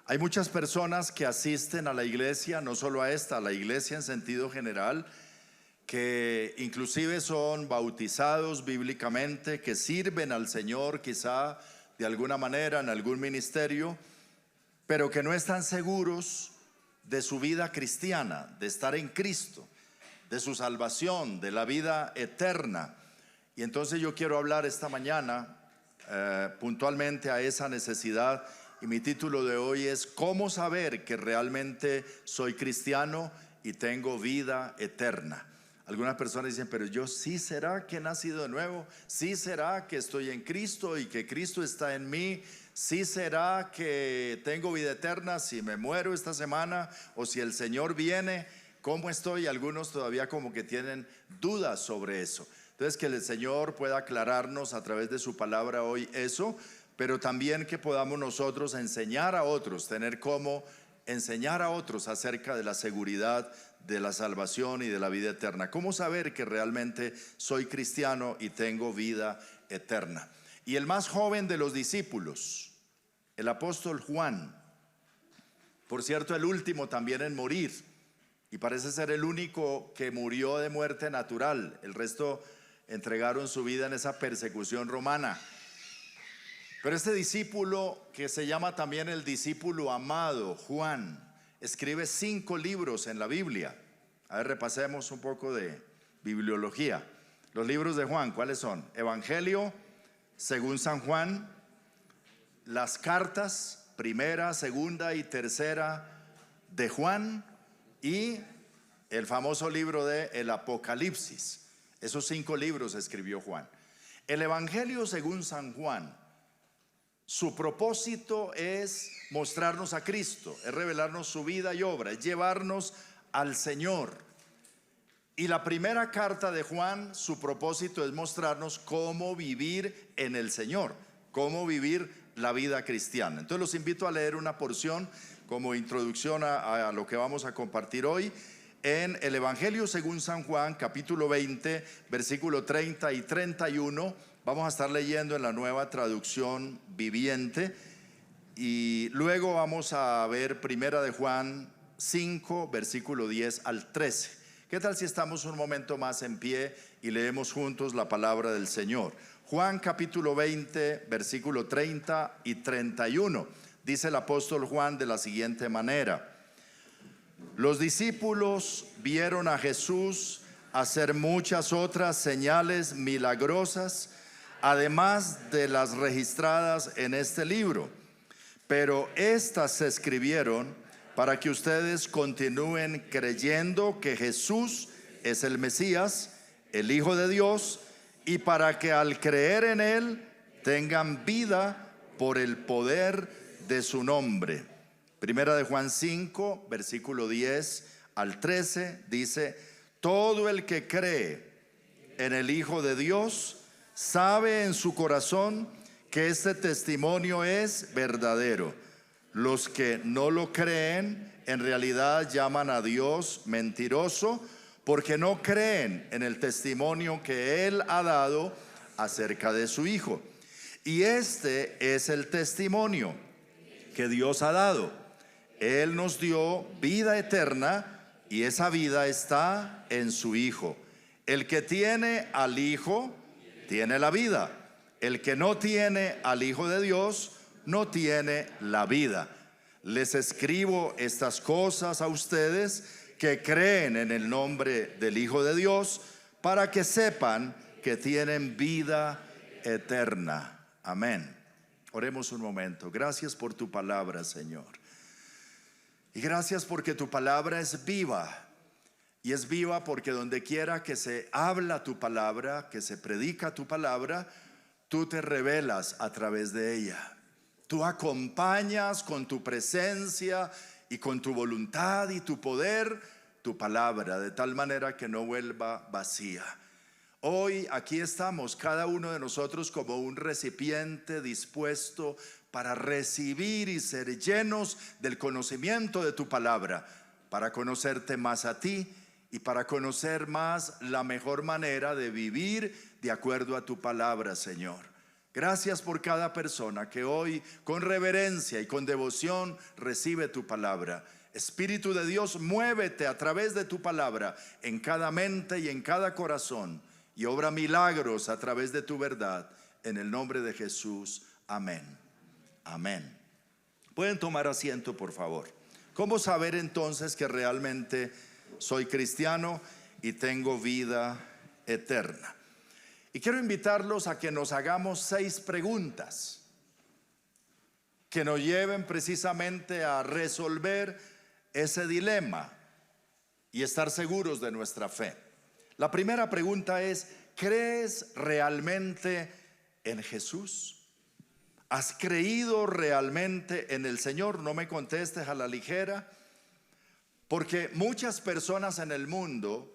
Hay muchas personas que asisten a la iglesia, no solo a esta, a la iglesia en sentido general, que inclusive son bautizados bíblicamente, que sirven al Señor quizá de alguna manera en algún ministerio, pero que no están seguros de su vida cristiana, de estar en Cristo, de su salvación, de la vida eterna. Y entonces yo quiero hablar esta mañana puntualmente a esa necesidad, y mi título de hoy es ¿cómo saber que realmente soy cristiano y tengo vida eterna? Algunas personas dicen, pero yo sí será que he nacido de nuevo, sí será que estoy en Cristo y que Cristo está en mí, sí será que tengo vida eterna si me muero esta semana o si el Señor viene, ¿cómo estoy? Algunos todavía como que tienen dudas sobre eso. Entonces que el Señor pueda aclararnos a través de su palabra hoy eso, pero también que podamos nosotros enseñar a otros, tener cómo enseñar a otros acerca de la seguridad de la salvación y de la vida eterna. ¿Cómo saber que realmente soy cristiano y tengo vida eterna? Y el más joven de los discípulos, el apóstol Juan, por cierto el último también en morir, y parece ser el único que murió de muerte natural, el resto entregaron su vida en esa persecución romana. Pero este discípulo, que se llama también el discípulo amado, Juan, escribe 5 libros en la Biblia. A ver, repasemos un poco de bibliología. Los libros de Juan, ¿cuáles son? Evangelio según San Juan, las cartas, primera, segunda y tercera de Juan, y el famoso libro de el Apocalipsis. Esos 5 libros escribió Juan. El Evangelio según San Juan, su propósito es mostrarnos a Cristo, es revelarnos su vida y obra, es llevarnos al Señor. Y la primera carta de Juan, su propósito es mostrarnos cómo vivir en el Señor, cómo vivir la vida cristiana. Entonces los invito a leer una porción como introducción a lo que vamos a compartir hoy en el Evangelio según San Juan, capítulo 20, versículo 30 y 31. Vamos a estar leyendo en la Nueva Traducción Viviente, y luego vamos a ver primera de Juan 5, versículo 10 al 13. ¿Qué tal si estamos un momento más en pie y leemos juntos la palabra del Señor? Juan capítulo 20, versículo 30 y 31. Dice el apóstol Juan de la siguiente manera: los discípulos vieron a Jesús hacer muchas otras señales milagrosas, además de las registradas en este libro, pero estas se escribieron para que ustedes continúen creyendo que Jesús es el Mesías, el Hijo de Dios, y para que al creer en Él tengan vida por el poder de su nombre. Primera de Juan 5, versículo 10 al 13 dice: todo el que cree en el Hijo de Dios sabe en su corazón que este testimonio es verdadero. Los que no lo creen en realidad llaman a Dios mentiroso, porque no creen en el testimonio que Él ha dado acerca de su Hijo. Y este es el testimonio que Dios ha dado: Él nos dio vida eterna, y esa vida está en su Hijo. El que tiene al Hijo tiene la vida. El que no tiene al Hijo de Dios no tiene la vida. Les escribo estas cosas a ustedes que creen en el nombre del Hijo de Dios, para que sepan que tienen vida eterna. Amén. Oremos un momento. Gracias por tu palabra, Señor. Y gracias porque tu palabra es viva. Y es viva porque donde quiera que se habla tu palabra, que se predica tu palabra, tú te revelas a través de ella. Tú acompañas con tu presencia y con tu voluntad y tu poder tu palabra, de tal manera que no vuelva vacía. Hoy aquí estamos, cada uno de nosotros, como un recipiente dispuesto para recibir y ser llenos del conocimiento de tu palabra, para conocerte más a ti y para conocer más la mejor manera de vivir de acuerdo a tu palabra, Señor. Gracias por cada persona que hoy con reverencia y con devoción recibe tu palabra. Espíritu de Dios, muévete a través de tu palabra en cada mente y en cada corazón y obra milagros a través de tu verdad. En el nombre de Jesús, amén. Amén. Pueden tomar asiento, por favor. ¿Cómo saber entonces que realmente soy cristiano y tengo vida eterna? Y quiero invitarlos a que nos hagamos 6 preguntas que nos lleven precisamente a resolver ese dilema y estar seguros de nuestra fe. La primera pregunta es: ¿crees realmente en Jesús? ¿Has creído realmente en el Señor? No me contestes a la ligera, porque muchas personas en el mundo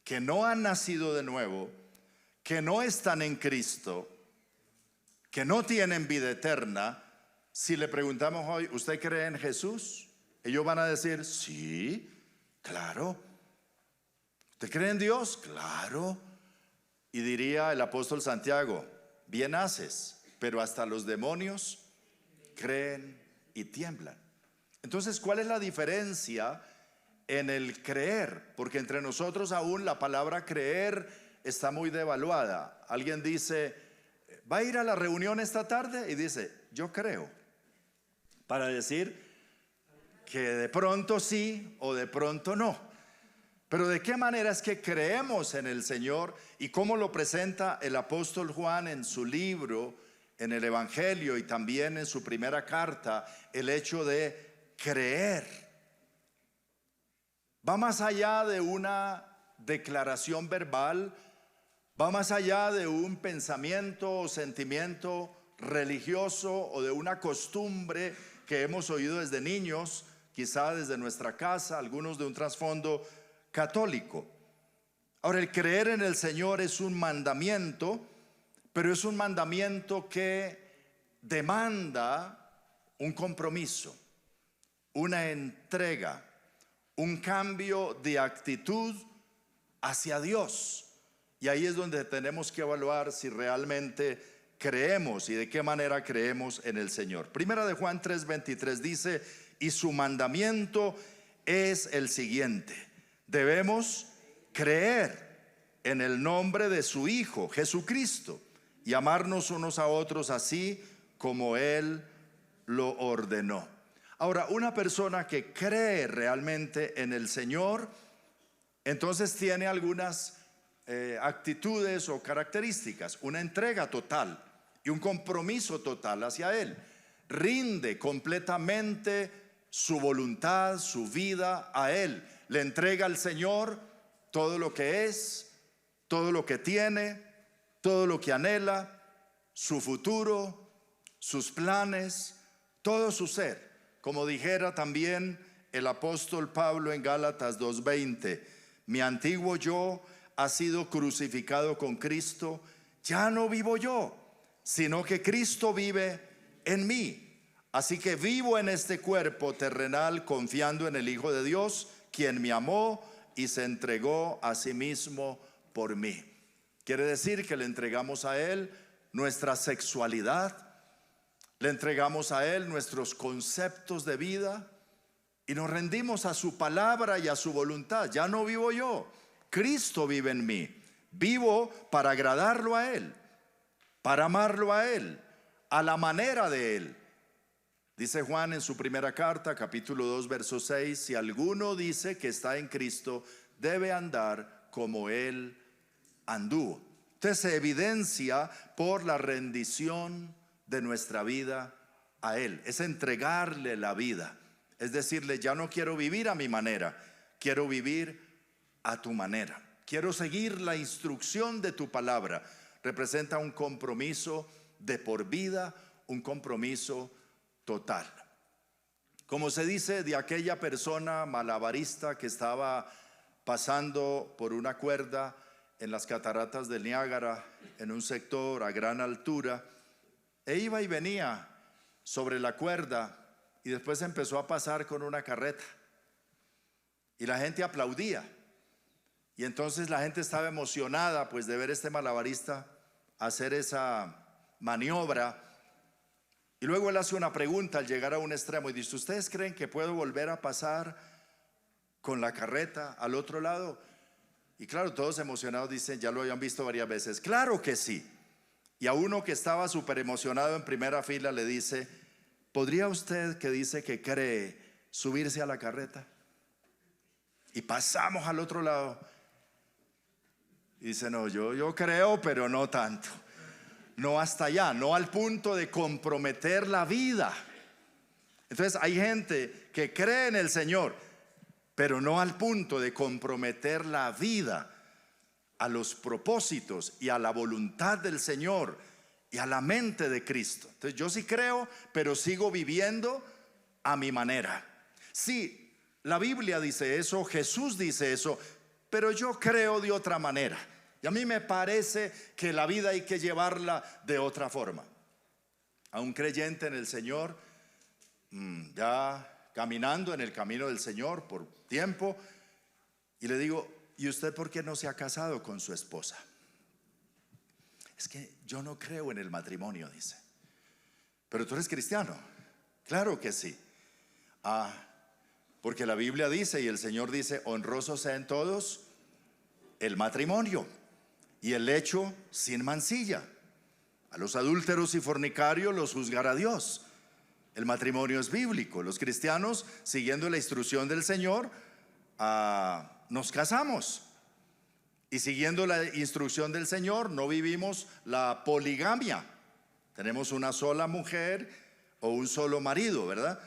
que no han nacido de nuevo, que no están en Cristo, que no tienen vida eterna, si le preguntamos hoy, ¿usted cree en Jesús? Ellos van a decir, sí, claro. ¿Usted cree en Dios? Claro. Y diría el apóstol Santiago, bien haces, pero hasta los demonios creen y tiemblan. Entonces, ¿cuál es la diferencia en el creer? Porque entre nosotros aún la palabra creer está muy devaluada. Alguien dice, ¿va a ir a la reunión esta tarde? Y dice, yo creo. Para decir que de pronto sí o de pronto no. Pero ¿de qué manera es que creemos en el Señor? Y cómo lo presenta el apóstol Juan en su libro, en el Evangelio y también en su primera carta, el hecho de creer. Va más allá de una declaración verbal, va más allá de un pensamiento o sentimiento religioso o de una costumbre que hemos oído desde niños, quizá desde nuestra casa, algunos de un trasfondo católico. Ahora, el creer en el Señor es un mandamiento, pero es un mandamiento que demanda un compromiso, una entrega, un cambio de actitud hacia Dios. Y ahí es donde tenemos que evaluar si realmente creemos y de qué manera creemos en el Señor. Primera de Juan 3:23 dice, y su mandamiento es el siguiente: debemos creer en el nombre de su Hijo Jesucristo y amarnos unos a otros así como Él lo ordenó. Ahora, una persona que cree realmente en el Señor, entonces tiene algunas actitudes o características, una entrega total y un compromiso total hacia Él. Rinde completamente su voluntad, su vida a Él. Le entrega al Señor todo lo que es, todo lo que tiene, todo lo que anhela, su futuro, sus planes, todo su ser. Como dijera también el apóstol Pablo en Gálatas 2:20, mi antiguo yo ha sido crucificado con Cristo. Ya no vivo yo, sino que Cristo vive en mí. Así que vivo en este cuerpo terrenal confiando en el Hijo de Dios, quien me amó y se entregó a sí mismo por mí. Quiere decir que le entregamos a Él nuestra sexualidad, le entregamos a Él nuestros conceptos de vida y nos rendimos a su palabra y a su voluntad. Ya no vivo yo, Cristo vive en mí. Vivo para agradarlo a Él, para amarlo a Él, a la manera de Él. Dice Juan en su primera carta, capítulo 2, verso 6, si alguno dice que está en Cristo, debe andar como Él anduvo. Entonces se evidencia por la rendición de nuestra vida a Él. Es entregarle la vida. Es decirle, ya no quiero vivir a mi manera, quiero vivir a tu manera. Quiero seguir la instrucción de tu palabra. Representa un compromiso de por vida, un compromiso total. Como se dice de aquella persona malabarista que estaba pasando por una cuerda en las cataratas del Niágara, en un sector a gran altura, e iba y venía sobre la cuerda y después empezó a pasar con una carreta y la gente aplaudía. Y entonces la gente estaba emocionada pues de ver este malabarista hacer esa maniobra. Y luego él hace una pregunta al llegar a un extremo y dice: ¿ustedes creen que puedo volver a pasar con la carreta al otro lado? Y claro, todos emocionados dicen: ya lo habían visto varias veces. Claro que sí. Y a uno que estaba súper emocionado en primera fila le dice: ¿podría usted, que dice que cree, subirse a la carreta? Y pasamos al otro lado. Y dice: no, yo creo, pero no tanto. No hasta allá, no al punto de comprometer la vida. Entonces hay gente que cree en el Señor, pero no al punto de comprometer la vida a los propósitos y a la voluntad del Señor y a la mente de Cristo. Entonces yo sí creo, pero sigo viviendo a mi manera. Sí, la Biblia dice eso, Jesús dice eso, pero yo creo de otra manera. Y a mí me parece que la vida hay que llevarla de otra forma. A un creyente en el Señor, ya caminando en el camino del Señor por tiempo, y le digo: ¿y usted por qué no se ha casado con su esposa? Es que yo no creo en el matrimonio, dice. Pero tú eres cristiano. Claro que sí. Porque la Biblia dice, y el Señor dice: honroso sea en todos el matrimonio y el lecho sin mancilla. A los adúlteros y fornicarios los juzgará Dios. El matrimonio es bíblico. Los cristianos, siguiendo la instrucción del Señor, nos casamos. Y siguiendo la instrucción del Señor, no vivimos la poligamia. Tenemos una sola mujer o un solo marido, ¿verdad?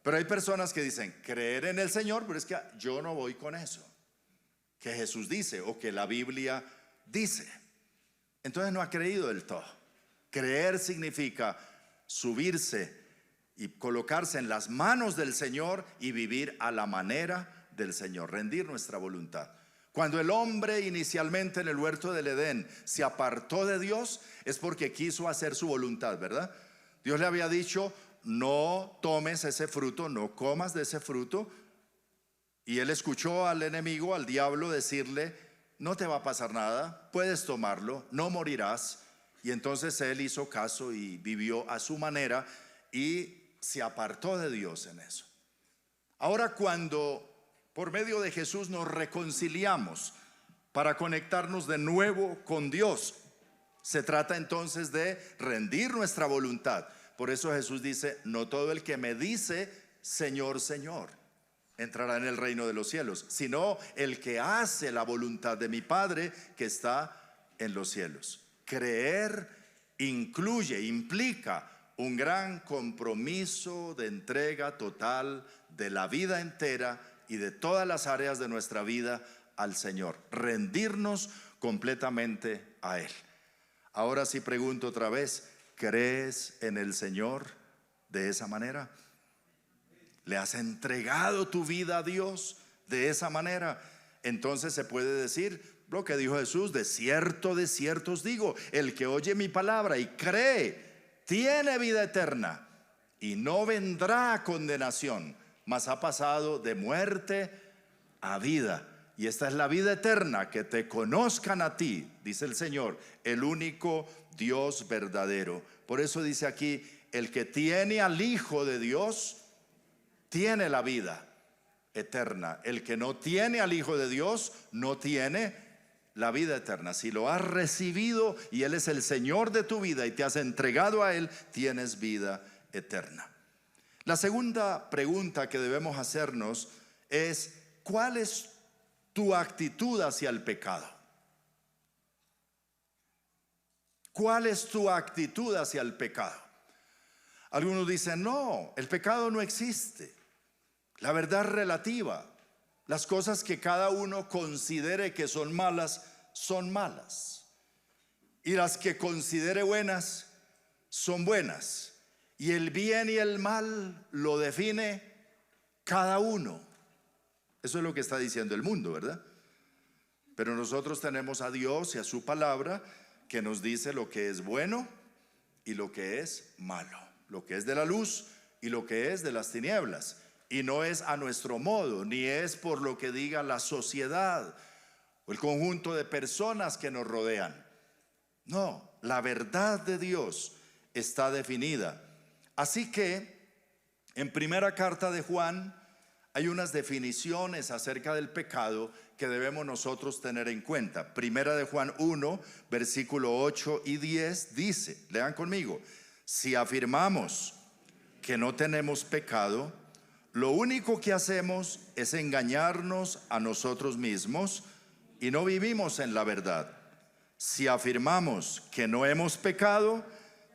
Pero hay personas que dicen creer en el Señor, pero es que yo no voy con eso que Jesús dice o que la Biblia dice. Entonces no ha creído del todo. Creer significa subirse y colocarse en las manos del Señor y vivir a la manera del Señor, rendir nuestra voluntad. Cuando el hombre inicialmente en el huerto del Edén se apartó de Dios, es porque quiso hacer su voluntad, ¿verdad? Dios le había dicho: no tomes ese fruto, no comas de ese fruto. Y él escuchó al enemigo, al diablo, decirle: no te va a pasar nada, puedes tomarlo, no morirás. Y entonces él hizo caso y vivió a su manera y se apartó de Dios en eso. Ahora, cuando por medio de Jesús nos reconciliamos para conectarnos de nuevo con Dios, se trata entonces de rendir nuestra voluntad. Por eso Jesús dice: no todo el que me dice Señor, Señor entrará en el reino de los cielos, sino el que hace la voluntad de mi Padre que está en los cielos. Creer implica un gran compromiso de entrega total de la vida entera y de todas las áreas de nuestra vida al Señor, rendirnos completamente a Él. Ahora sí pregunto otra vez: ¿crees en el Señor de esa manera? ¿Le has entregado tu vida a Dios de esa manera? Entonces se puede decir lo que dijo Jesús: de cierto os digo, el que oye mi palabra y cree tiene vida eterna y no vendrá a condenación, mas ha pasado de muerte a vida. Y esta es la vida eterna, que te conozcan a ti, dice el Señor, el único Dios verdadero. Por eso dice aquí: el que tiene al Hijo de Dios tiene la vida eterna. El que no tiene al Hijo de Dios no tiene la vida eterna. Si lo has recibido y Él es el Señor de tu vida y te has entregado a Él, tienes vida eterna. La segunda pregunta que debemos hacernos es: ¿cuál es tu actitud hacia el pecado? ¿Cuál es tu actitud hacia el pecado? Algunos dicen: no, el pecado no existe. La verdad es relativa. Las cosas que cada uno considere que son malas, son malas. Y las que considere buenas, son buenas. Y el bien y el mal lo define cada uno. Eso es lo que está diciendo el mundo, ¿verdad? Pero nosotros tenemos a Dios y a su palabra, que nos dice lo que es bueno y lo que es malo, lo que es de la luz y lo que es de las tinieblas. Y no es a nuestro modo, ni es por lo que diga la sociedad o el conjunto de personas que nos rodean. No, la verdad de Dios está definida. Así que en primera carta de Juan hay unas definiciones acerca del pecado que debemos nosotros tener en cuenta. Primera de Juan 1, versículo 8 y 10 dice, lean conmigo: si afirmamos que no tenemos pecado, lo único que hacemos es engañarnos a nosotros mismos y no vivimos en la verdad. Si afirmamos que no hemos pecado,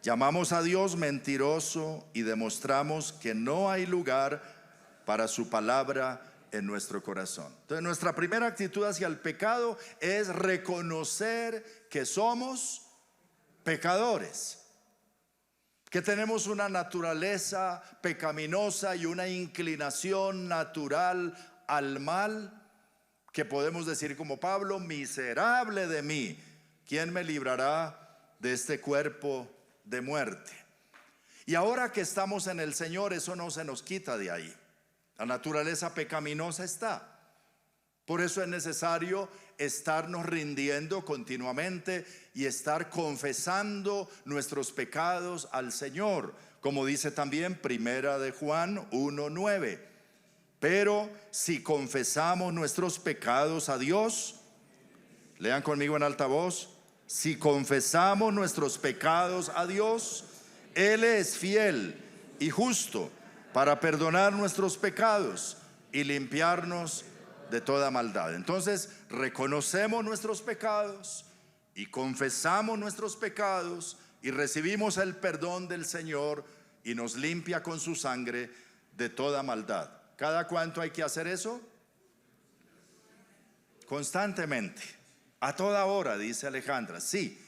llamamos a Dios mentiroso y demostramos que no hay lugar para su palabra en nuestro corazón. Entonces, nuestra primera actitud hacia el pecado es reconocer que somos pecadores, que tenemos una naturaleza pecaminosa y una inclinación natural al mal, que podemos decir como Pablo: miserable de mí, ¿quién me librará de este cuerpo de muerte? Y ahora que estamos en el Señor, eso no se nos quita de ahí. La naturaleza pecaminosa está. Por eso es necesario estarnos rindiendo continuamente y estar confesando nuestros pecados al Señor, como dice también primera de Juan 1:9. Pero si confesamos nuestros pecados a Dios, lean conmigo en alta voz: si confesamos nuestros pecados a Dios, Él es fiel y justo para perdonar nuestros pecados y limpiarnos de toda maldad. Entonces, reconocemos nuestros pecados y confesamos nuestros pecados y recibimos el perdón del Señor, y nos limpia con su sangre de toda maldad. ¿Cada cuánto hay que hacer eso? Constantemente, a toda hora, dice Alejandra. Sí,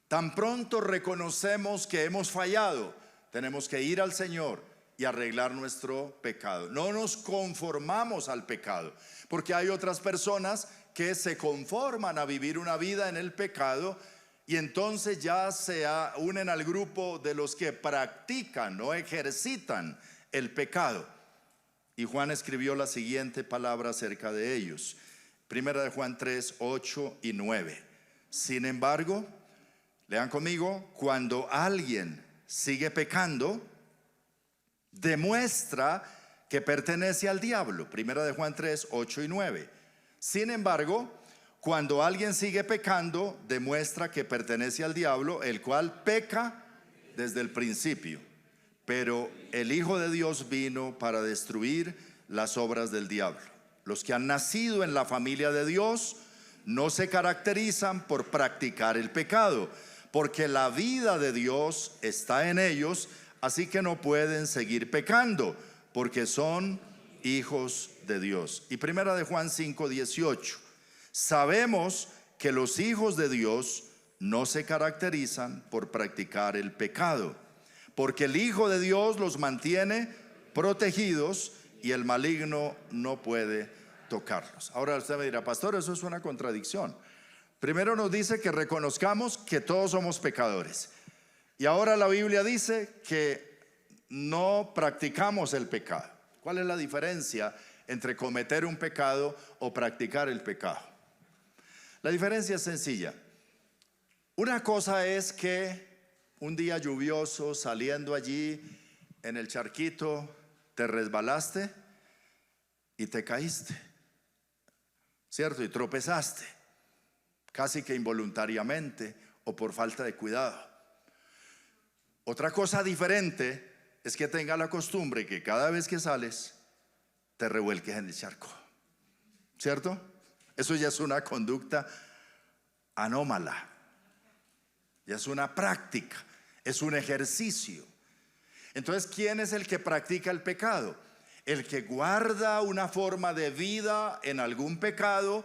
tan pronto reconocemos que hemos fallado, tenemos que ir al Señor y arreglar nuestro pecado. No nos conformamos al pecado, porque hay otras personas que se conforman a vivir una vida en el pecado y entonces ya se unen al grupo de los que practican o ejercitan el pecado. Y Juan escribió la siguiente palabra acerca de ellos. Primera de Juan 3, 8 y 9. Sin embargo, lean conmigo: cuando alguien sigue pecando, demuestra que pertenece al diablo. Primera de Juan 3, 8 y 9. Sin embargo, cuando alguien sigue pecando, demuestra que pertenece al diablo, el cual peca desde el principio. Pero el Hijo de Dios vino para destruir las obras del diablo. Los que han nacido en la familia de Dios no se caracterizan por practicar el pecado, porque la vida de Dios está en ellos. Así que no pueden seguir pecando, porque son hijos de Dios. Y primera de Juan 5, 18. Sabemos que los hijos de Dios no se caracterizan por practicar el pecado, porque el Hijo de Dios los mantiene protegidos y el maligno no puede tocarlos. Ahora usted me dirá: pastor, eso es una contradicción. Primero nos dice que reconozcamos que todos somos pecadores, y ahora la Biblia dice que no practicamos el pecado. ¿Cuál es la diferencia entre cometer un pecado o practicar el pecado? La diferencia es sencilla. Una cosa es que un día lluvioso, saliendo allí en el charquito, te resbalaste y te caíste, ¿cierto? Y tropezaste, casi que involuntariamente o por falta de cuidado. Otra cosa diferente es que tenga la costumbre que cada vez que sales te revuelques en el charco, ¿cierto? Eso ya es una conducta anómala, ya es una práctica, es un ejercicio. Entonces, ¿quién es el que practica el pecado? El que guarda una forma de vida en algún pecado,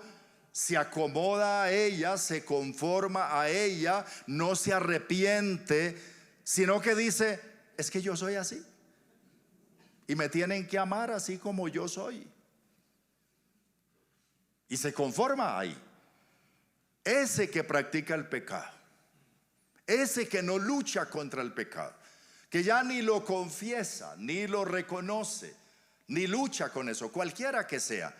se acomoda a ella, se conforma a ella, no se arrepiente, sino que dice: es que yo soy así y me tienen que amar así como yo soy, y se conforma ahí. Ese que practica el pecado, ese que no lucha contra el pecado, que ya ni lo confiesa, ni lo reconoce, ni lucha con eso, cualquiera que sea,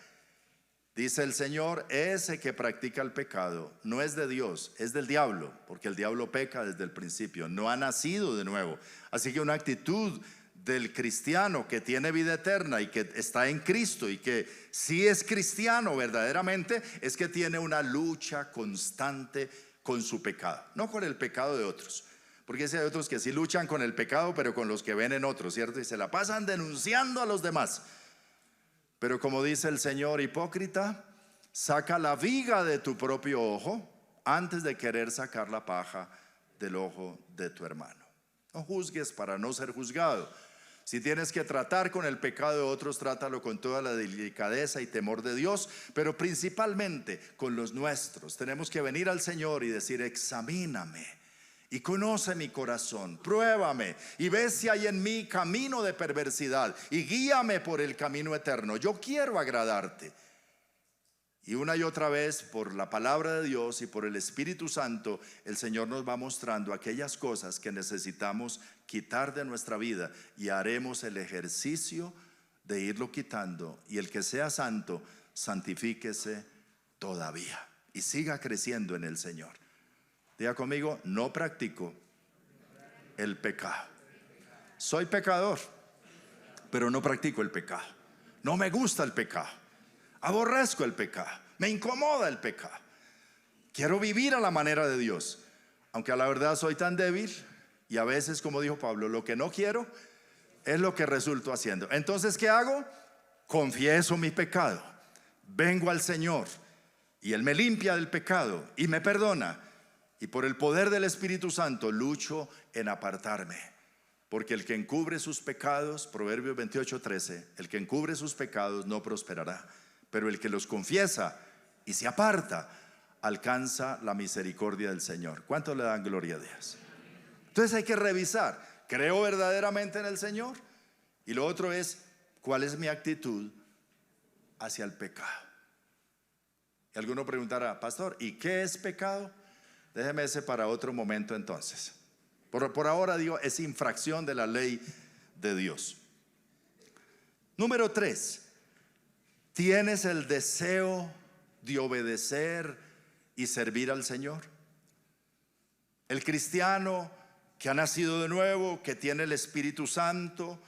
Dice el Señor, ese que practica el pecado no es de Dios, es del diablo, porque el diablo peca desde el principio, no ha nacido de nuevo. Así que una actitud del cristiano que tiene vida eterna y que está en Cristo y que sí es cristiano verdaderamente, es que tiene una lucha constante con su pecado, no con el pecado de otros. Porque hay otros que sí luchan con el pecado, pero con los que ven en otros, ¿cierto? Y se la pasan denunciando a los demás. Pero como dice el Señor, hipócrita, saca la viga de tu propio ojo antes de querer sacar la paja del ojo de tu hermano. No juzgues para no ser juzgado. Si tienes que tratar con el pecado de otros, trátalo con toda la delicadeza y temor de Dios, pero principalmente con los nuestros. Tenemos que venir al Señor y decir, examíname y conoce mi corazón, pruébame y ve si hay en mí camino de perversidad y guíame por el camino eterno. Yo quiero agradarte. Y una y otra vez, por la palabra de Dios y por el Espíritu Santo, el Señor nos va mostrando aquellas cosas que necesitamos quitar de nuestra vida, y haremos el ejercicio de irlo quitando. Y el que sea santo, santifíquese todavía y siga creciendo en el Señor. Diga conmigo, no practico el pecado. Soy pecador, pero no practico el pecado. No me gusta el pecado. Aborrezco el pecado, me incomoda el pecado. Quiero vivir a la manera de Dios, aunque a la verdad soy tan débil, y a veces, como dijo Pablo, lo que no quiero es lo que resulto haciendo. Entonces, ¿qué hago? Confieso mi pecado, vengo al Señor y Él me limpia del pecado y me perdona, y por el poder del Espíritu Santo lucho en apartarme. Porque el que encubre sus pecados, Proverbios 28:13, el que encubre sus pecados no prosperará, pero el que los confiesa y se aparta alcanza la misericordia del Señor. ¿Cuántos le dan gloria a Dios? Entonces hay que revisar, ¿creo verdaderamente en el Señor? Y lo otro es, ¿cuál es mi actitud hacia el pecado? Y alguno preguntará, pastor, ¿y qué es pecado? Déjeme ese para otro momento entonces. Por ahora digo, es infracción de la ley de Dios. Número 3, ¿tienes el deseo de obedecer y servir al Señor? El cristiano que ha nacido de nuevo, que tiene el Espíritu Santo,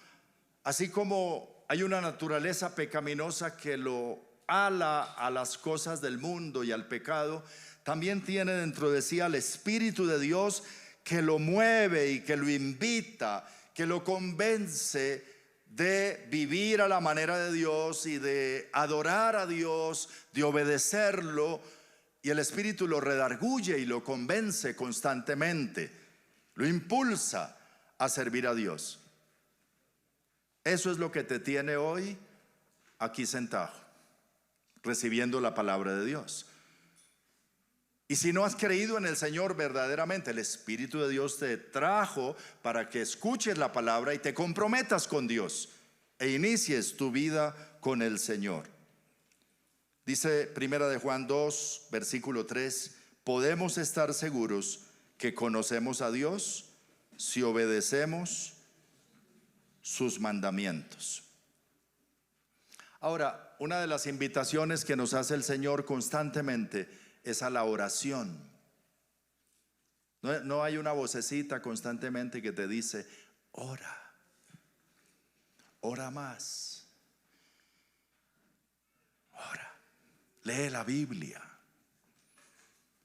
así como hay una naturaleza pecaminosa que lo ala a las cosas del mundo y al pecado, también tiene dentro de sí al Espíritu de Dios que lo mueve y que lo invita, que lo convence de vivir a la manera de Dios y de adorar a Dios, de obedecerlo. Y el Espíritu lo redarguye y lo convence constantemente, lo impulsa a servir a Dios. Eso es lo que te tiene hoy aquí sentado, recibiendo la palabra de Dios. Y si no has creído en el Señor verdaderamente, el Espíritu de Dios te trajo para que escuches la palabra y te comprometas con Dios e inicies tu vida con el Señor. Dice Primera de Juan 2, versículo 3, podemos estar seguros que conocemos a Dios si obedecemos sus mandamientos. Ahora, una de las invitaciones que nos hace el Señor constantemente es a la oración. No hay una vocecita constantemente que te dice, ora, ora más, ora, lee la Biblia,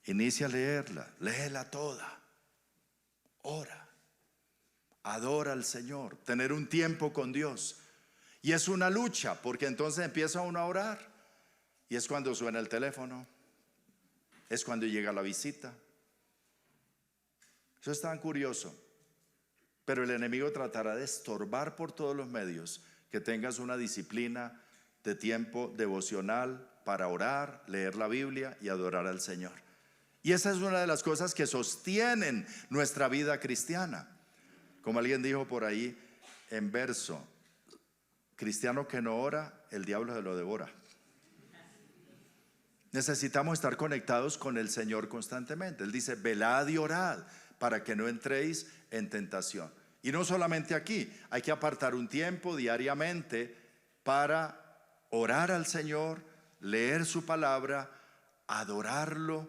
inicia a leerla, léela toda, ora, adora al Señor, tener un tiempo con Dios. Y es una lucha, porque entonces empieza uno a orar y es cuando suena el teléfono, es cuando llega la visita. Eso es tan curioso. Pero el enemigo tratará de estorbar por todos los medios que tengas una disciplina de tiempo devocional para orar, leer la Biblia y adorar al Señor. Y esa es una de las cosas que sostienen nuestra vida cristiana. Como alguien dijo por ahí en verso, cristiano que no ora, el diablo se lo devora. Necesitamos estar conectados con el Señor constantemente. Él dice, velad y orad para que no entréis en tentación. Y no solamente aquí, hay que apartar un tiempo diariamente para orar al Señor, leer su palabra, adorarlo.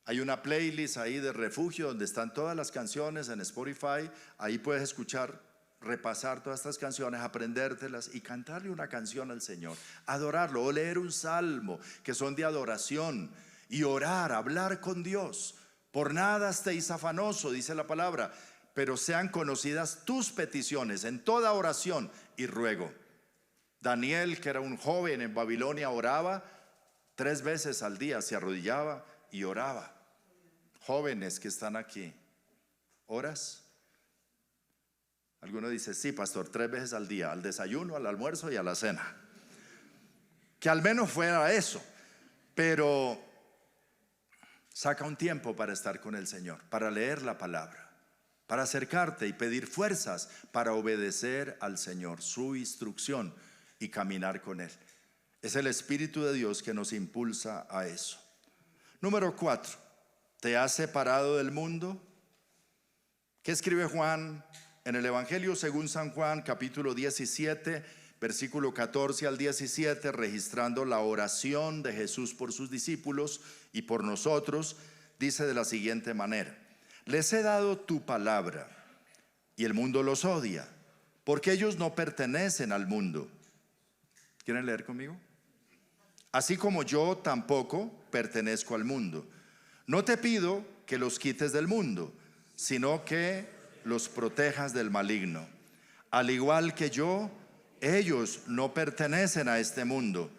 Hay una playlist ahí de Refugio donde están todas las canciones en Spotify. Ahí puedes escuchar, repasar todas estas canciones, aprendértelas y cantarle una canción al Señor, adorarlo, o leer un salmo, que son de adoración, y orar, hablar con Dios. Por nada estéis afanoso, dice la palabra, pero sean conocidas tus peticiones en toda oración y ruego. Daniel, que era un joven en Babilonia, oraba 3 veces al día, se arrodillaba y oraba. Jóvenes que están aquí, ¿oras? Alguno dice, sí, pastor, 3 veces al día, al desayuno, al almuerzo y a la cena. Que al menos fuera eso, pero saca un tiempo para estar con el Señor, para leer la palabra, para acercarte y pedir fuerzas para obedecer al Señor, su instrucción, y caminar con Él. Es el Espíritu de Dios que nos impulsa a eso. Número 4, ¿te has separado del mundo? ¿Qué escribe Juan en el Evangelio según San Juan, capítulo 17, versículo 14 al 17, registrando la oración de Jesús por sus discípulos y por nosotros? Dice de la siguiente manera: les he dado tu palabra y el mundo los odia, porque ellos no pertenecen al mundo. ¿Quieren leer conmigo? Así como yo tampoco pertenezco al mundo. No te pido que los quites del mundo, sino que los protejas del maligno. Al igual que yo, ellos no pertenecen a este mundo.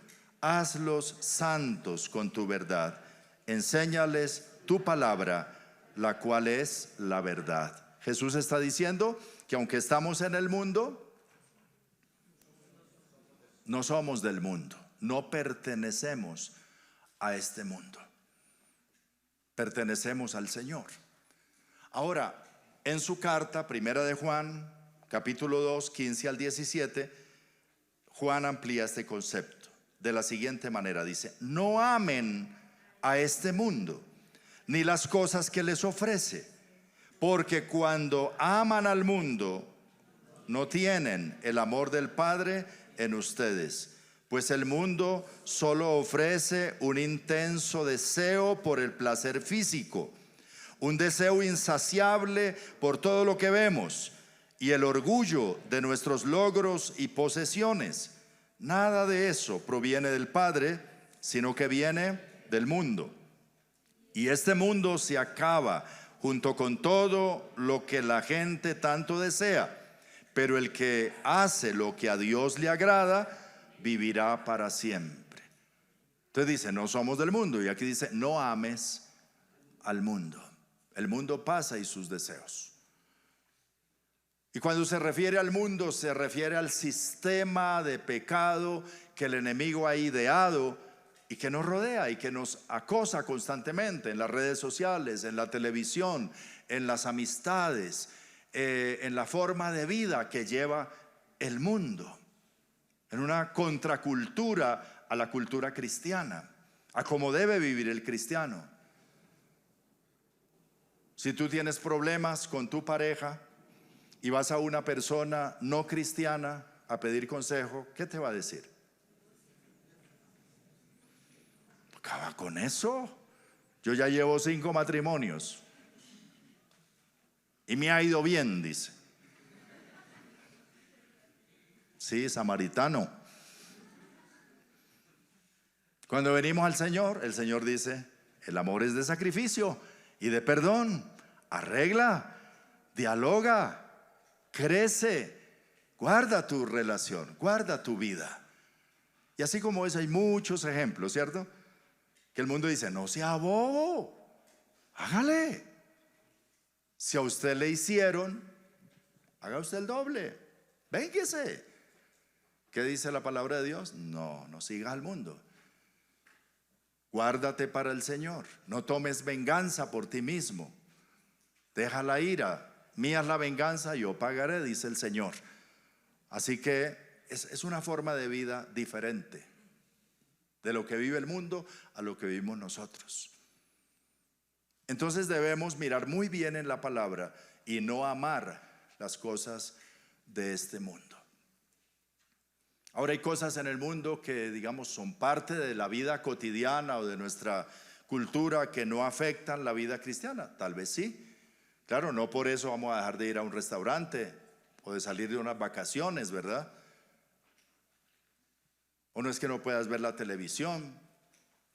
Hazlos santos con tu verdad. Enséñales tu palabra, la cual es la verdad. Jesús está diciendo que aunque estamos en el mundo, no somos del mundo, no pertenecemos a este mundo. Pertenecemos al Señor. Ahora, en su carta, primera de Juan, capítulo 2, 15 al 17, Juan amplía este concepto de la siguiente manera. Dice: no amen a este mundo, ni las cosas que les ofrece, porque cuando aman al mundo, no tienen el amor del Padre en ustedes. Pues el mundo solo ofrece un intenso deseo por el placer físico, un deseo insaciable por todo lo que vemos, y el orgullo de nuestros logros y posesiones. Nada de eso proviene del Padre, sino que viene del mundo. Y este mundo se acaba junto con todo lo que la gente tanto desea. Pero el que hace lo que a Dios le agrada, vivirá para siempre. Entonces dice, no somos del mundo. Y aquí dice, no ames al mundo. El mundo pasa y sus deseos. Y cuando se refiere al mundo, se refiere al sistema de pecado que el enemigo ha ideado y que nos rodea y que nos acosa constantemente en las redes sociales, en la televisión, en las amistades, en la forma de vida que lleva el mundo, en una contracultura a la cultura cristiana, a cómo debe vivir el cristiano. Si tú tienes problemas con tu pareja y vas a una persona no cristiana a pedir consejo, ¿qué te va a decir? Acaba con eso. Yo ya llevo 5 matrimonios y me ha ido bien, dice. Sí, samaritano. Cuando venimos al Señor, el Señor dice, el amor es de sacrificio y de perdón. Arregla, dialoga, crece, guarda tu relación, guarda tu vida. Y así como eso hay muchos ejemplos, ¿cierto? Que el mundo dice, no sea bobo, hágale. Si a usted le hicieron, haga usted el doble, vénguese. ¿Qué dice la palabra de Dios? No sigas al mundo. Guárdate para el Señor. No tomes venganza por ti mismo. Deja la ira. Mía es la venganza, yo pagaré, dice el Señor. Así que es una forma de vida diferente de lo que vive el mundo a lo que vivimos nosotros. Entonces debemos mirar muy bien en la palabra y no amar las cosas de este mundo. Ahora hay cosas en el mundo que, digamos, son parte de la vida cotidiana o de nuestra cultura que no afectan la vida cristiana. Tal vez sí. Claro, no por eso vamos a dejar de ir a un restaurante o de salir de unas vacaciones, ¿verdad? O no es que no puedas ver la televisión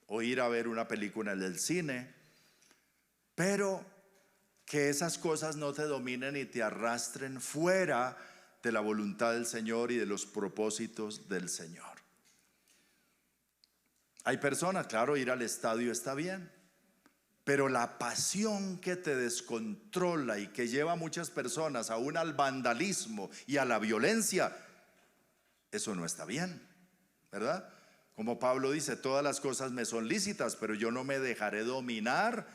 o ir a ver una película en el cine, pero que esas cosas no te dominen y te arrastren fuera de la voluntad del Señor y de los propósitos del Señor. Hay personas, claro, ir al estadio está bien, pero la pasión que te descontrola y que lleva a muchas personas aún al vandalismo y a la violencia, eso no está bien, ¿verdad? Como Pablo dice, todas las cosas me son lícitas, pero yo no me dejaré dominar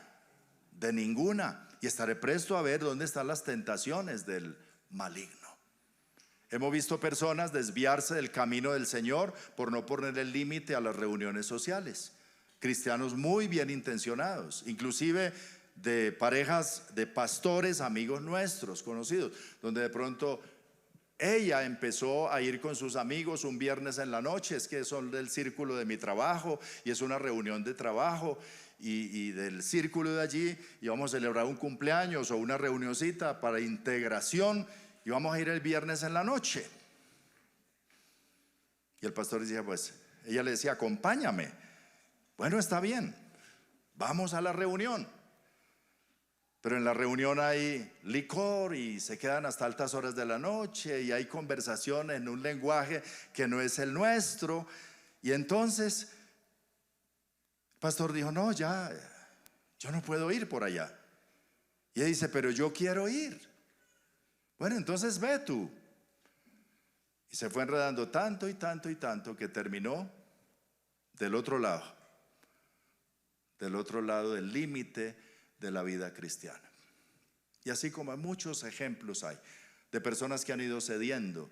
de ninguna, y estaré presto a ver dónde están las tentaciones del maligno. Hemos visto personas desviarse del camino del Señor por no poner el límite a las reuniones sociales. Cristianos muy bien intencionados, inclusive de parejas de pastores, amigos nuestros, conocidos, donde de pronto ella empezó a ir con sus amigos un viernes en la noche, es que son del círculo de mi trabajo y es una reunión de trabajo y del círculo de allí, y vamos a celebrar un cumpleaños o una reunioncita para integración y vamos a ir el viernes en la noche. Y el pastor decía, pues, ella le decía, acompáñame. Bueno, está bien, vamos a la reunión. Pero en la reunión hay licor y se quedan hasta altas horas de la noche y hay conversación en un lenguaje que no es el nuestro. Y entonces el pastor dijo, no, ya, yo no puedo ir por allá. Y ella dice, pero yo quiero ir. Bueno, entonces ve tú. Y se fue enredando tanto y tanto y tanto que terminó del otro lado del límite de la vida cristiana. Y así como muchos ejemplos hay de personas que han ido cediendo.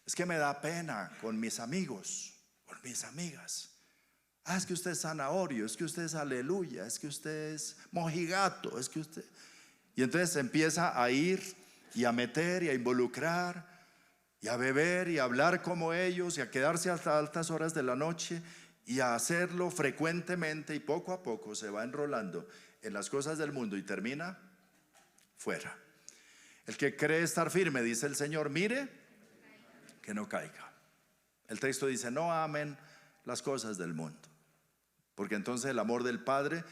Es que me da pena con mis amigos, con mis amigas. Es que usted es zanahorio, es que usted es aleluya, es que usted es mojigato, es que usted... Y entonces empieza a ir y a meter y a involucrar y a beber y a hablar como ellos y a quedarse hasta altas horas de la noche y a hacerlo frecuentemente, y poco a poco se va enrolando en las cosas del mundo y termina fuera. El que cree estar firme, dice el Señor, mire que no caiga. El texto dice, no amen las cosas del mundo, porque entonces el amor del Padre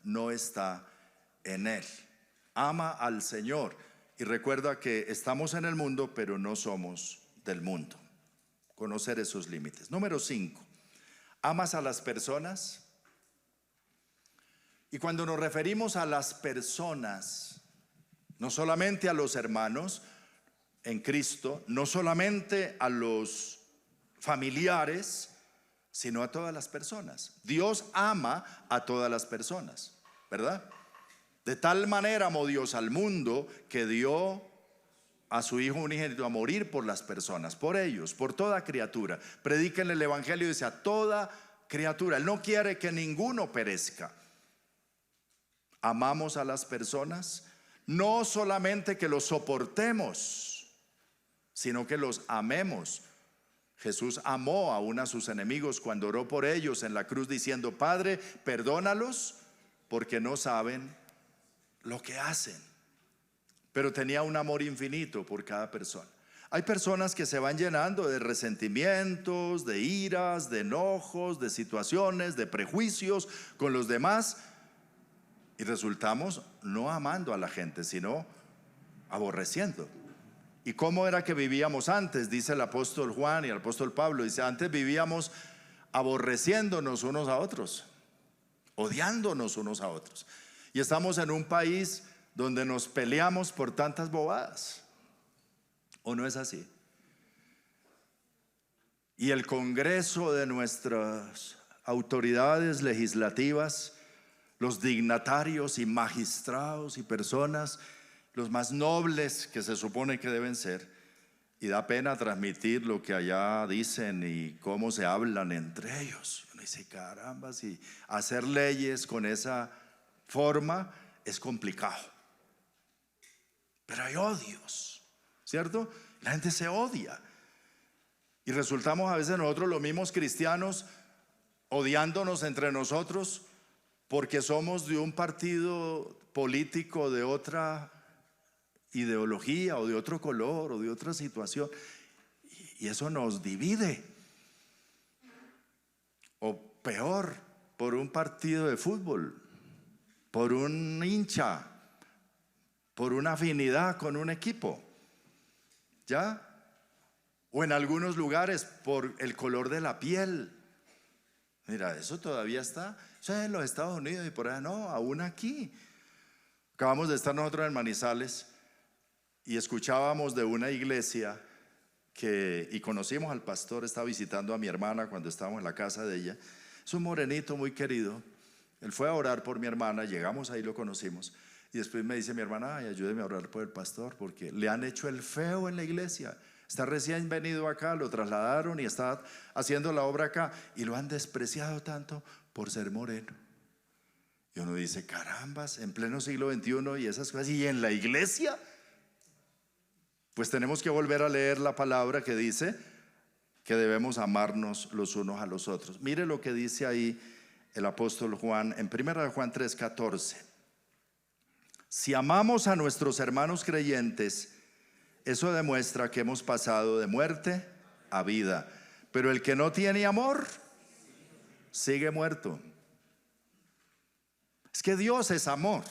no está en él. Ama al Señor y recuerda que estamos en el mundo, pero no somos del mundo. Conocer esos límites. Número 5. ¿Amas a las personas? Y cuando nos referimos a las personas, no solamente a los hermanos en Cristo, no solamente a los familiares, sino a todas las personas. Dios ama a todas las personas, ¿verdad? De tal manera amó Dios al mundo que dio a su Hijo unigénito a morir por las personas, por ellos, por toda criatura. Predíquenle el evangelio, dice, a toda criatura. Él no quiere que ninguno perezca. Amamos a las personas, no solamente que los soportemos, sino que los amemos. Jesús amó aún a sus enemigos cuando oró por ellos en la cruz diciendo, Padre, perdónalos porque no saben lo que hacen. Pero tenía un amor infinito por cada persona. Hay personas que se van llenando de resentimientos, de iras, de enojos, de situaciones, de prejuicios con los demás, y resultamos no amando a la gente, sino aborreciendo. ¿Y cómo era que vivíamos antes? Dice el apóstol Juan y el apóstol Pablo, dice, antes vivíamos aborreciéndonos unos a otros, odiándonos unos a otros. Y estamos en un país donde nos peleamos por tantas bobadas, ¿o no es así? Y el Congreso de nuestras autoridades legislativas, los dignatarios y magistrados y personas, los más nobles que se supone que deben ser, y da pena transmitir lo que allá dicen y cómo se hablan entre ellos. Uno dice, caramba, si hacer leyes con esa forma es complicado. Pero hay odios, ¿cierto? La gente se odia. Y resultamos a veces nosotros los mismos cristianos odiándonos entre nosotros porque somos de un partido político, de otra ideología o de otro color o de otra situación, y eso nos divide. O peor, por un partido de fútbol, por un hincha, por una afinidad con un equipo, ¿ya? O en algunos lugares por el color de la piel. Mira, eso todavía está. Eso es en los Estados Unidos y por allá no, aún aquí. Acabamos de estar nosotros en Manizales y escuchábamos de una iglesia y conocimos al pastor. Estaba visitando a mi hermana cuando estábamos en la casa de ella. Es un morenito muy querido. Él fue a orar por mi hermana, llegamos ahí, lo conocimos. Y después me dice mi hermana: ay, ayúdeme a orar por el pastor porque le han hecho el feo en la iglesia. Está recién venido acá, lo trasladaron y está haciendo la obra acá y lo han despreciado tanto por ser moreno. Y uno dice: carambas, en pleno siglo XXI y esas cosas, y en la iglesia. Pues tenemos que volver a leer la palabra que dice que debemos amarnos los unos a los otros. Mire lo que dice ahí el apóstol Juan en 1 Juan 3:14. Si amamos a nuestros hermanos creyentes, eso demuestra que hemos pasado de muerte a vida. Pero el que no tiene amor sigue muerto. Es que Dios es amor,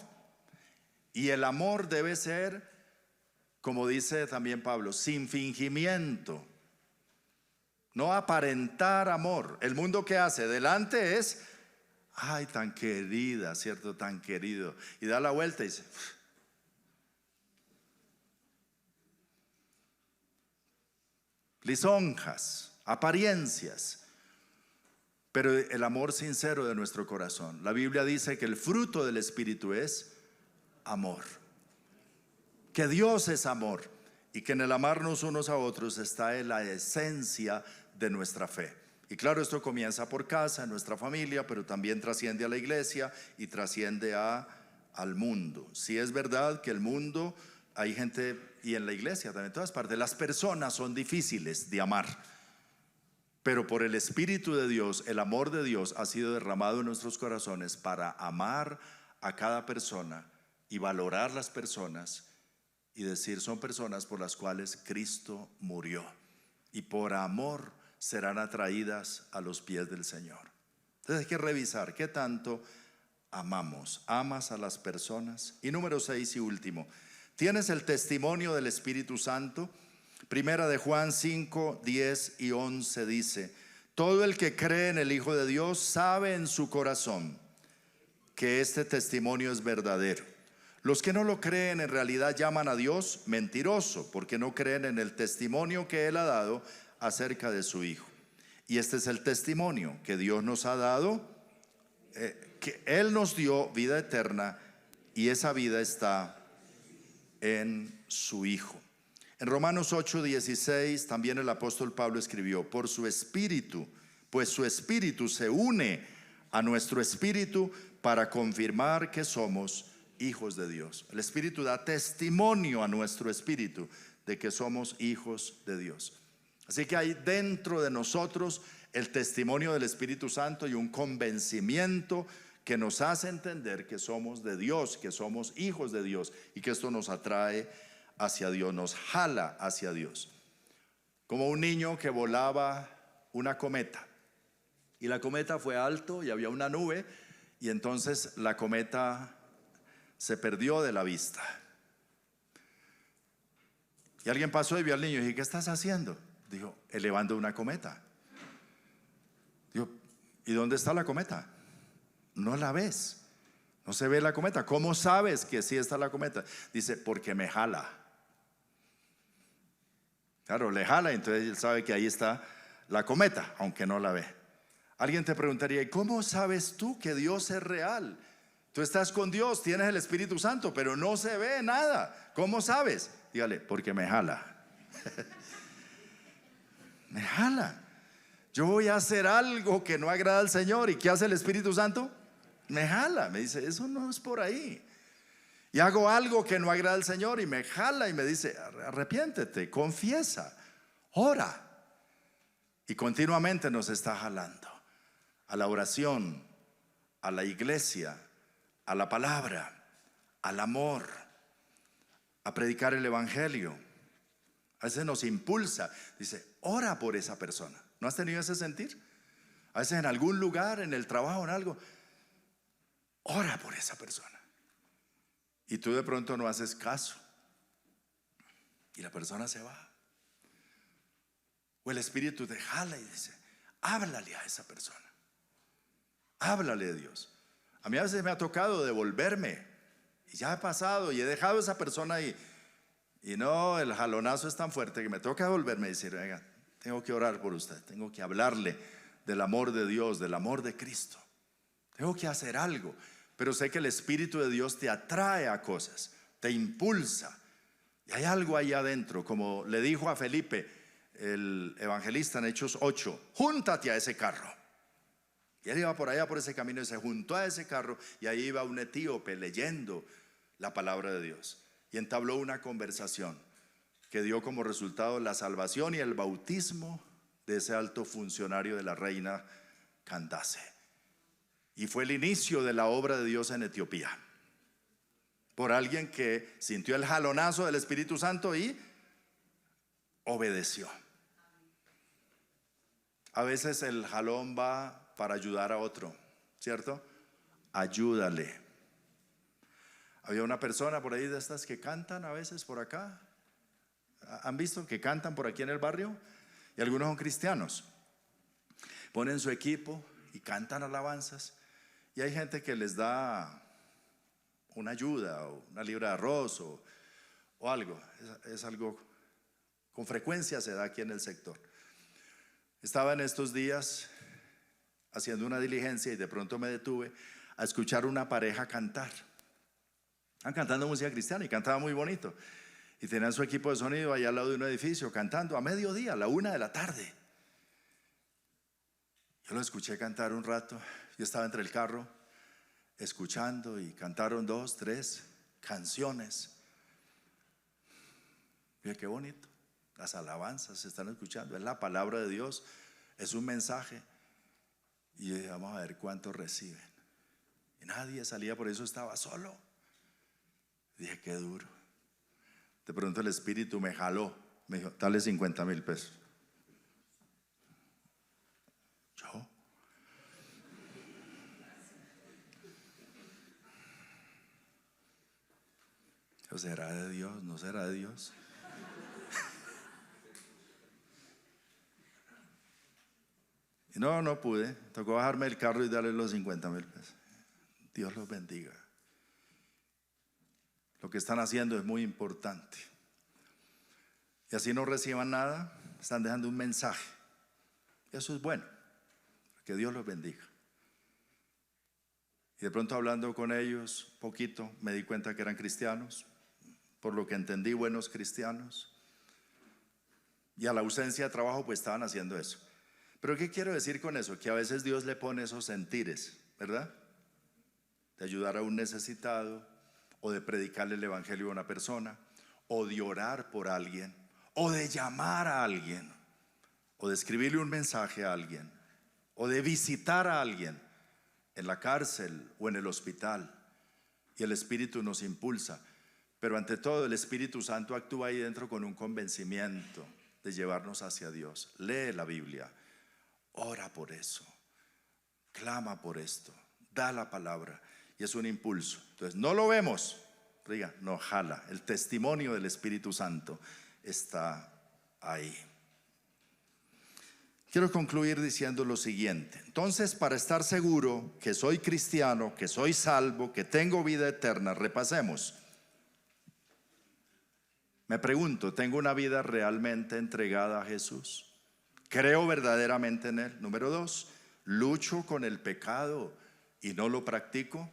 y el amor debe ser, como dice también Pablo, sin fingimiento. No aparentar amor. El mundo que hace delante es: ay, tan querida, ¿cierto? Tan querido. Y da la vuelta y dice: lisonjas, apariencias. Pero el amor sincero de nuestro corazón. La Biblia dice que el fruto del Espíritu es amor. Que Dios es amor y que en el amarnos unos a otros está en la esencia de nuestra fe. Y claro, esto comienza por casa, en nuestra familia, pero también trasciende a la iglesia y trasciende al mundo. Si es verdad que el mundo, hay gente, y en la iglesia también, en todas partes, las personas son difíciles de amar. Pero por el Espíritu de Dios, el amor de Dios ha sido derramado en nuestros corazones para amar a cada persona y valorar las personas y decir: son personas por las cuales Cristo murió y por amor serán atraídas a los pies del Señor. Entonces hay que revisar qué tanto amamos. ¿Amas a las personas? Y número 6 y último, ¿tienes el testimonio del Espíritu Santo? Primera de Juan 5, 10 y 11 dice: todo el que cree en el Hijo de Dios sabe en su corazón que este testimonio es verdadero. Los que no lo creen en realidad llaman a Dios mentiroso, porque no creen en el testimonio que Él ha dado acerca de su Hijo. Y este es el testimonio que Dios nos ha dado, que Él nos dio vida eterna, y esa vida está en su Hijo. En Romanos 8:16 también el apóstol Pablo escribió: por su espíritu, pues su espíritu se une a nuestro espíritu para confirmar que somos hijos de Dios. El Espíritu da testimonio a nuestro espíritu de que somos hijos de Dios. Así que hay dentro de nosotros el testimonio del Espíritu Santo y un convencimiento que nos hace entender que somos de Dios, que somos hijos de Dios, y que esto nos atrae hacia Dios, nos jala hacia Dios. Como un niño que volaba una cometa, y la cometa fue alto y había una nube, y entonces la cometa se perdió de la vista. Y alguien pasó y vio al niño y dijo: ¿qué estás haciendo? Dijo: elevando una cometa. Dijo: ¿y dónde está la cometa? No la ves, no se ve la cometa. ¿Cómo sabes que sí está la cometa? Dice: porque me jala. Claro, le jala, entonces él sabe que ahí está la cometa, aunque no la ve. Alguien te preguntaría: ¿y cómo sabes tú que Dios es real? Tú estás con Dios, tienes el Espíritu Santo, pero no se ve nada. ¿Cómo sabes? Dígale: porque me jala. Me jala. Yo voy a hacer algo que no agrada al Señor, ¿y qué hace el Espíritu Santo? Me jala, me dice: eso no es por ahí. Y hago algo que no agrada al Señor y me jala y me dice: arrepiéntete, confiesa, ora. Y continuamente nos está jalando a la oración, a la iglesia, a la palabra, al amor, a predicar el evangelio. A veces nos impulsa, dice, ora por esa persona. ¿No has tenido ese sentir? A veces en algún lugar, en el trabajo, en algo, ora por esa persona. Y tú de pronto no haces caso. Y la persona se va. O el Espíritu te jala y dice, háblale a esa persona. Háblale a Dios. A mí a veces me ha tocado devolverme. Y ya he pasado y he dejado a esa persona ahí. Y no, el jalonazo es tan fuerte que me toca devolverme y decir, venga, tengo que orar por usted. Tengo que hablarle del amor de Dios, del amor de Cristo. Tengo que hacer algo. Pero sé que el Espíritu de Dios te atrae a cosas, te impulsa. Y hay algo ahí adentro, como le dijo a Felipe el evangelista en Hechos 8, júntate a ese carro. Y él iba por allá por ese camino y se juntó a ese carro, y ahí iba un etíope leyendo la palabra de Dios. Y entabló una conversación que dio como resultado la salvación y el bautismo de ese alto funcionario de la reina Candace. Y fue el inicio de la obra de Dios en Etiopía, por alguien que sintió el jalonazo del Espíritu Santo y obedeció. A veces el jalón va para ayudar a otro, ¿cierto? Ayúdale. Había una persona por ahí de estas que cantan a veces por acá. ¿Han visto que cantan por aquí en el barrio? Y algunos son cristianos. Ponen su equipo y cantan alabanzas. Y hay gente que les da una ayuda o una libra de arroz o algo. Es algo, con frecuencia se da aquí en el sector. Estaba en estos días haciendo una diligencia y de pronto me detuve a escuchar una pareja cantar. Estaban cantando música cristiana y cantaba muy bonito. Y tenían su equipo de sonido allá al lado de un edificio cantando a mediodía, a la 1 de la tarde. Yo lo escuché cantar un rato. Yo estaba entre el carro escuchando y cantaron 2, 3 canciones. Mira qué bonito. Las alabanzas se están escuchando. Es la palabra de Dios. Es un mensaje. Y dije, vamos a ver cuántos reciben. Y nadie salía, por eso estaba solo. Dije, qué duro. De pronto el Espíritu me jaló. Me dijo, dale 50,000 pesos. ¿Yo? ¿Será de Dios? ¿No será de Dios? Y no pude. Tocó bajarme del carro y darle los 50,000 pesos. Dios los bendiga. Lo que están haciendo es muy importante. Y así no reciban nada, están dejando un mensaje. Eso es bueno. Que Dios los bendiga. Y de pronto hablando con ellos poquito, me di cuenta que eran cristianos. Por lo que entendí, buenos cristianos. Y a la ausencia de trabajo pues estaban haciendo eso. Pero ¿qué quiero decir con eso? Que a veces Dios le pone esos sentires, ¿verdad? De ayudar a un necesitado, o de predicarle el evangelio a una persona, o de orar por alguien, o de llamar a alguien, o de escribirle un mensaje a alguien, o de visitar a alguien en la cárcel o en el hospital. Y el Espíritu nos impulsa. Pero ante todo el Espíritu Santo actúa ahí dentro con un convencimiento de llevarnos hacia Dios. Lee la Biblia, ora por eso, clama por esto, da la palabra. Y es un impulso. Entonces no lo vemos, diga, no jala. El testimonio del Espíritu Santo está ahí. Quiero concluir diciendo lo siguiente. Entonces, para estar seguro que soy cristiano, que soy salvo, que tengo vida eterna, repasemos. Me pregunto, ¿tengo una vida realmente entregada a Jesús? ¿Creo verdaderamente en Él? Número 2, ¿lucho con el pecado y no lo practico?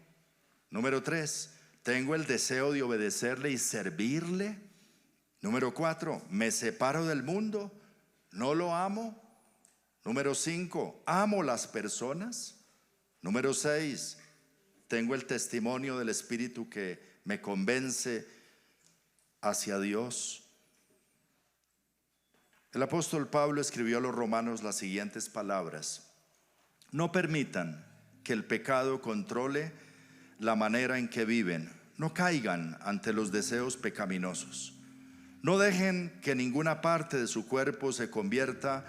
Número 3, ¿tengo el deseo de obedecerle y servirle? Número 4, ¿me separo del mundo? ¿No lo amo? Número 5, ¿amo las personas? Número 6, ¿tengo el testimonio del Espíritu que me convence hacia Dios? El apóstol Pablo escribió a los romanos las siguientes palabras: no permitan que el pecado controle la manera en que viven. No caigan ante los deseos pecaminosos. No dejen que ninguna parte de su cuerpo se convierta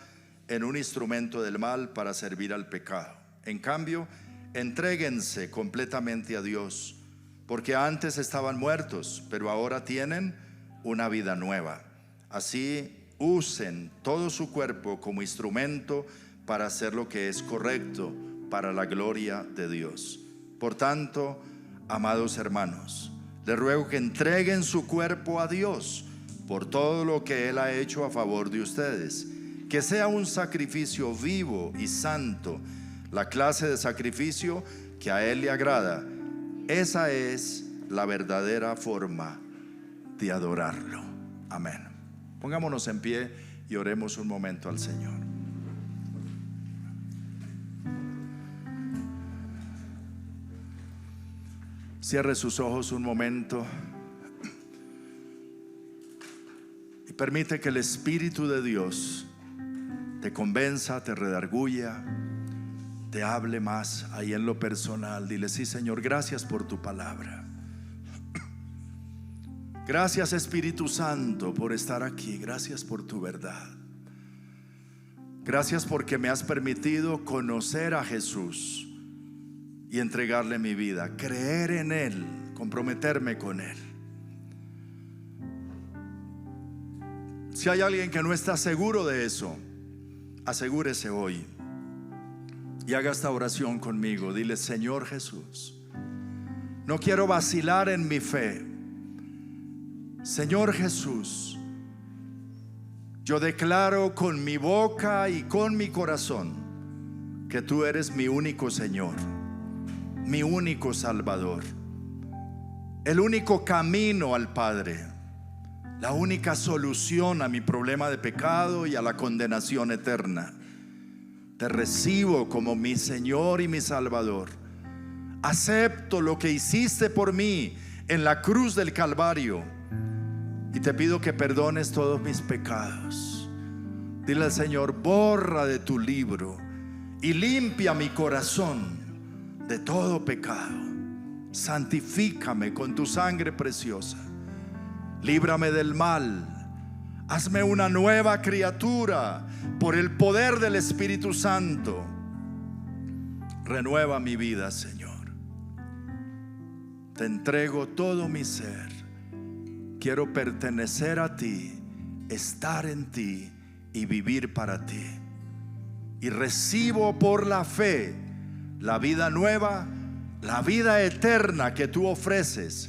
en un instrumento del mal para servir al pecado. En cambio, entréguense completamente a Dios, porque antes estaban muertos, pero ahora tienen una vida nueva. Así usen todo su cuerpo como instrumento para hacer lo que es correcto para la gloria de Dios. Por tanto, amados hermanos, les ruego que entreguen su cuerpo a Dios por todo lo que Él ha hecho a favor de ustedes, que sea un sacrificio vivo y santo, la clase de sacrificio que a Él le agrada. Esa es la verdadera forma de adorarlo. Amén. Pongámonos en pie y oremos un momento al Señor. Cierre sus ojos un momento y permite que el Espíritu de Dios te convenza, te redarguya, te hable más ahí en lo personal. Dile: sí, Señor, gracias por tu palabra. Gracias, Espíritu Santo, por estar aquí. Gracias por tu verdad. Gracias porque me has permitido conocer a Jesús y entregarle mi vida, creer en Él, comprometerme con Él. Si hay alguien que no está seguro de eso, asegúrese hoy y haga esta oración conmigo. Dile: Señor Jesús, no quiero vacilar en mi fe. Señor Jesús, yo declaro con mi boca y con mi corazón que tú eres mi único Señor, mi único Salvador, el único camino al Padre, la única solución a mi problema de pecado y a la condenación eterna. Te recibo como mi Señor y mi Salvador. Acepto lo que hiciste por mí en la cruz del Calvario y te pido que perdones todos mis pecados. Dile al Señor: borra de tu libro y limpia mi corazón de todo pecado. Santifícame con tu sangre preciosa. Líbrame del mal. Hazme una nueva criatura por el poder del Espíritu Santo. Renueva mi vida, Señor. Te entrego todo mi ser. Quiero pertenecer a ti, estar en ti y vivir para ti. Y recibo por la fe la vida nueva, la vida eterna que tú ofreces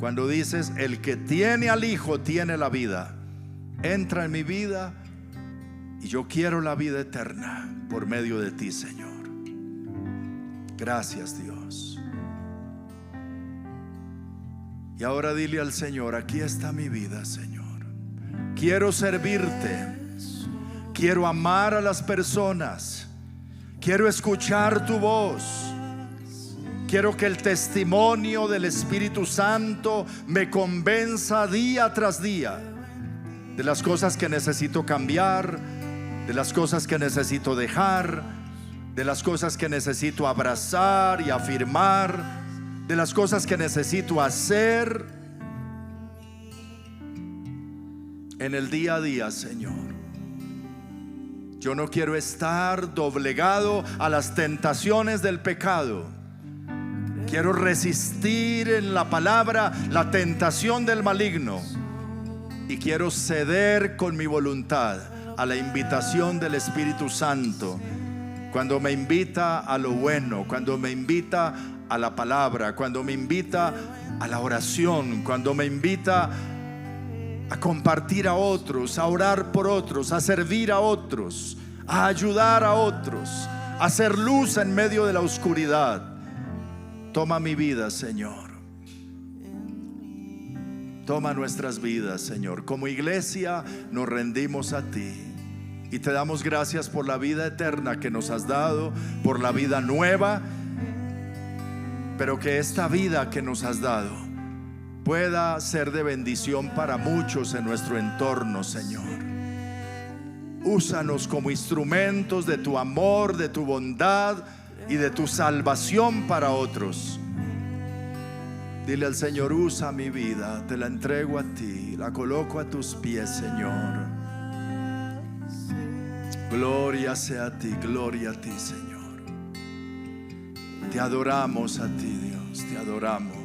cuando dices: el que tiene al Hijo tiene la vida. Entra en mi vida y yo quiero la vida eterna por medio de ti, Señor. Gracias, Dios. Y ahora dile al Señor: aquí está mi vida, Señor. Quiero servirte. Quiero amar a las personas. Quiero escuchar tu voz. Quiero que el testimonio del Espíritu Santo me convenza día tras día de las cosas que necesito cambiar, de las cosas que necesito dejar, de las cosas que necesito abrazar y afirmar, de las cosas que necesito hacer en el día a día, Señor. Yo no quiero estar doblegado a las tentaciones del pecado. Quiero resistir en la palabra la tentación del maligno. Y quiero ceder con mi voluntad a la invitación del Espíritu Santo. Cuando me invita a lo bueno, cuando me invita a la palabra, cuando me invita a la oración, cuando me invita a compartir a otros, a orar por otros, a servir a otros, a ayudar a otros, a hacer luz en medio de la oscuridad. Toma mi vida, Señor. Toma nuestras vidas, Señor. Como iglesia nos rendimos a ti y te damos gracias por la vida eterna que nos has dado, por la vida nueva, pero que esta vida que nos has dado pueda ser de bendición para muchos en nuestro entorno, Señor. Úsanos como instrumentos de tu amor, de tu bondad y de tu salvación para otros. Dile al Señor: usa mi vida, te la entrego a ti, la coloco a tus pies, Señor. Gloria sea a ti, gloria a ti, Señor. Te adoramos a ti, Dios, te adoramos.